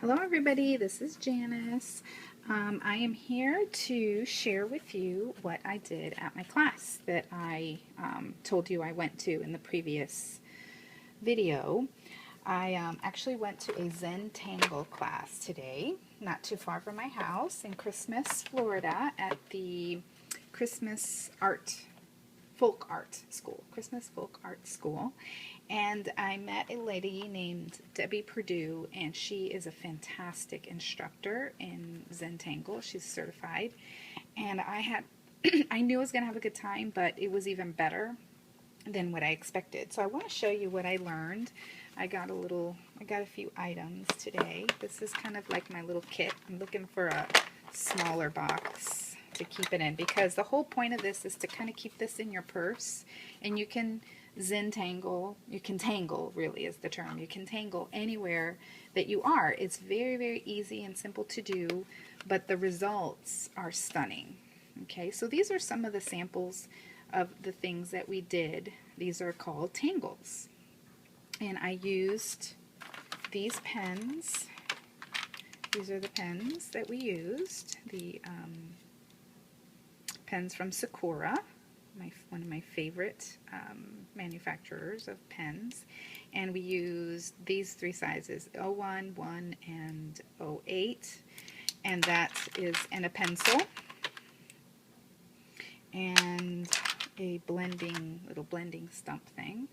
Hello everybody, this is Janice. I am here to share with you what I did at my class that I told you I went to in the previous video. I actually went to a ZenTangle class today, not too far from my house in Christmas, Florida, at the Christmas Folk Art School, Christmas Folk Art School. And I met a lady named Debbie Perdue, and she is a fantastic instructor in ZenTangle. She's certified. And I knew I was going to have a good time, but it was even better than what I expected. So I want to show you what I learned. I got a few items today. This is kind of like my little kit. I'm looking for a smaller box to keep it in, because the whole point of this is to kind of keep this in your purse, and you can ZenTangle, you can tangle, really is the term. You can tangle anywhere that you are. It's very, very easy and simple to do, but the results are stunning. Okay, so these are some of the samples of the things that we did. These are called tangles. And I used these pens. These are the pens that we used. The pens from Sakura, one of my favorite manufacturers of pens. And we used these three sizes, 01, 1, and 08. And that is, and a pencil. And a little blending stump thing.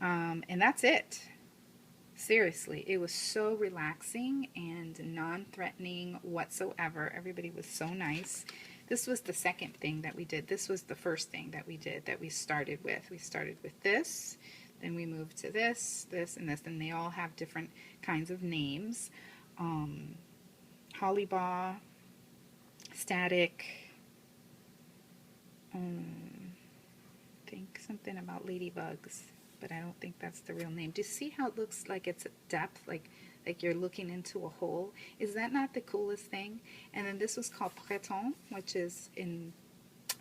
And that's it. Seriously, it was so relaxing and non-threatening whatsoever. Everybody was so nice. This was the second thing that we did. This was the first thing that we did, that we started with. We started with this, then we moved to this, this, and this, and they all have different kinds of names. Hollybaw, static, I think something about ladybugs, but I don't think that's the real name. Do you see how it looks like it's at depth, like you're looking into a hole? Is that not the coolest thing? And then this was called printemps, which is in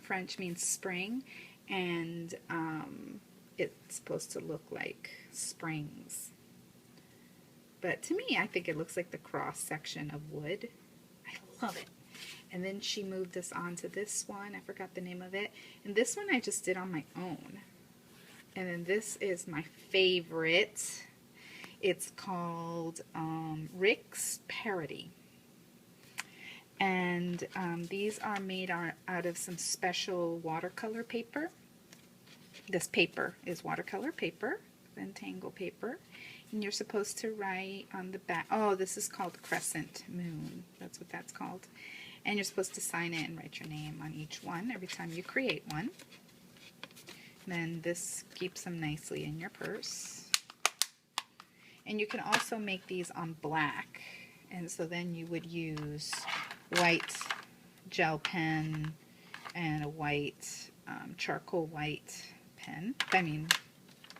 French means spring, and it's supposed to look like springs. But to me, I think it looks like the cross section of wood. I love it. And then she moved us on to this one. I forgot the name of it. And this one I just did on my own. And then this is my favorite. It's called Rick's Parody. And these are made out of some special watercolor paper. This paper is watercolor paper, ZenTangle paper. And you're supposed to write on the back. Oh, this is called Crescent Moon. That's what that's called. And you're supposed to sign it and write your name on each one every time you create one. Then this keeps them nicely in your purse. And you can also make these on black. And so then you would use white gel pen and a white charcoal white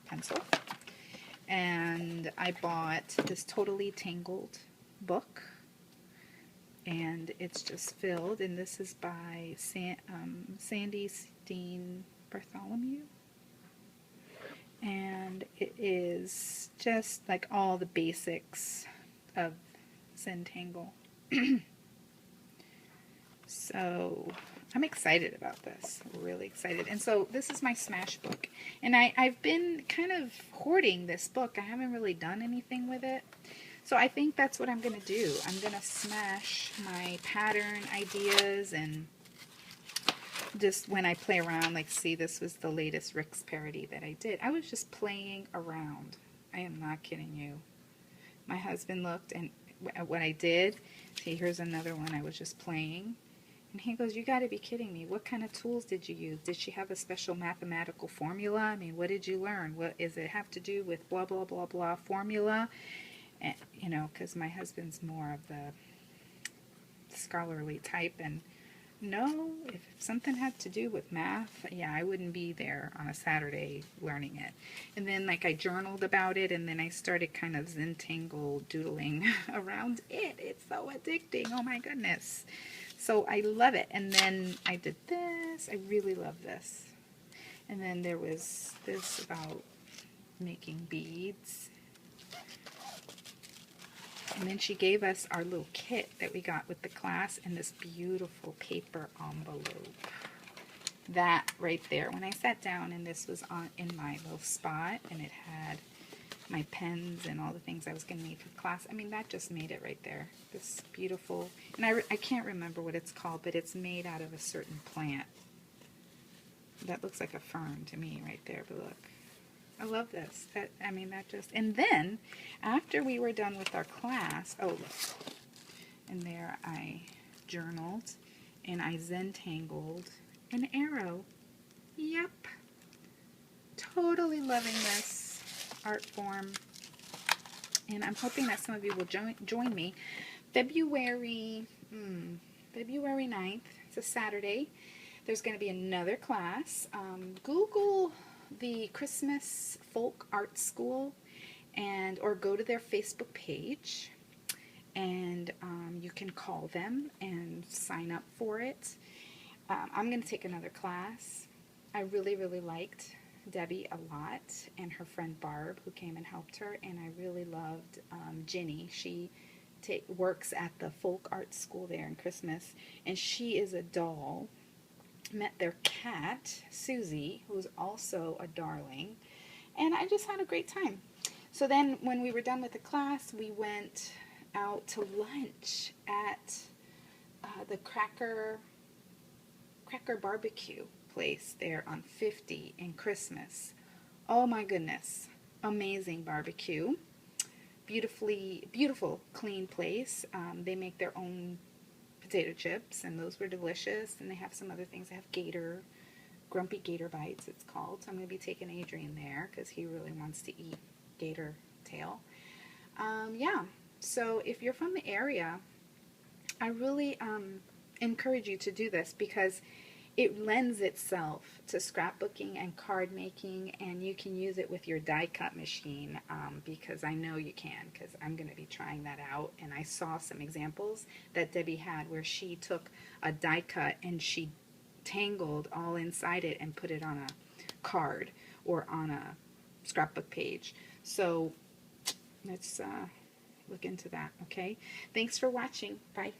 pencil. And I bought this Totally Tangled book. And it's just filled, and this is by Sandy Steen Bartholomew. And it is just like all the basics of ZenTangle. So I'm excited about this, really excited. And so this is my smash book. And I've been kind of hoarding this book. I haven't really done anything with it. So I think that's what I'm going to do. I'm going to smash my pattern ideas, and just when I play around, like, see, this was the latest Rick's Parody that I did. I was just playing around. I am not kidding you. My husband looked and at what I did. See, here's another one. I was just playing. And he goes, "You got to be kidding me. What kind of tools did you use? Did she have a special mathematical formula? I mean, what did you learn? What does it have to do with blah, blah, blah, blah formula?" And, you know, because my husband's more of the scholarly type, and no, if something had to do with math, yeah, I wouldn't be there on a Saturday learning it. And then, like, I journaled about it, and then I started kind of ZenTangle doodling around it. It's so addicting. Oh my goodness. So I love it. And then I did this. I really love this. And then there was this about making beads. And then she gave us our little kit that we got with the class in this beautiful paper envelope. That right there, when I sat down and this was in my little spot and it had my pens and all the things I was going to need for class, I mean, that just made it right there. This beautiful, and I can't remember what it's called, but it's made out of a certain plant. That looks like a fern to me right there, but look. I love this. I mean, that just, and then after we were done with our class, oh look, and there I journaled and I ZenTangled an arrow. Yep. Totally loving this art form. And I'm hoping that some of you will join me. February 9th, it's a Saturday. There's going to be another class. Google the Christmas Folk Art School or go to their Facebook page, and you can call them and sign up for it. I'm going to take another class. I really liked Debbie a lot and her friend Barb who came and helped her, and I really loved Ginny. She works at the Folk Art School there in Christmas, and she is a doll. Met their cat, Susie, who's also a darling, and I just had a great time. So then when we were done with the class, we went out to lunch at the Cracker Barbecue place there on 50 in Christmas. Oh my goodness, amazing barbecue. Beautiful, clean place. They make their own potato chips, and those were delicious, and they have some other things. They have grumpy gator bites, it's called. So I'm going to be taking Adrian there because he really wants to eat gator tail. Yeah, so if you're from the area, I really encourage you to do this because it lends itself to scrapbooking and card making, and you can use it with your die cut machine because I know you can, because I'm going to be trying that out. And I saw some examples that Debbie had where she took a die cut and she tangled all inside it and put it on a card or on a scrapbook page. So let's look into that, okay? Thanks for watching. Bye.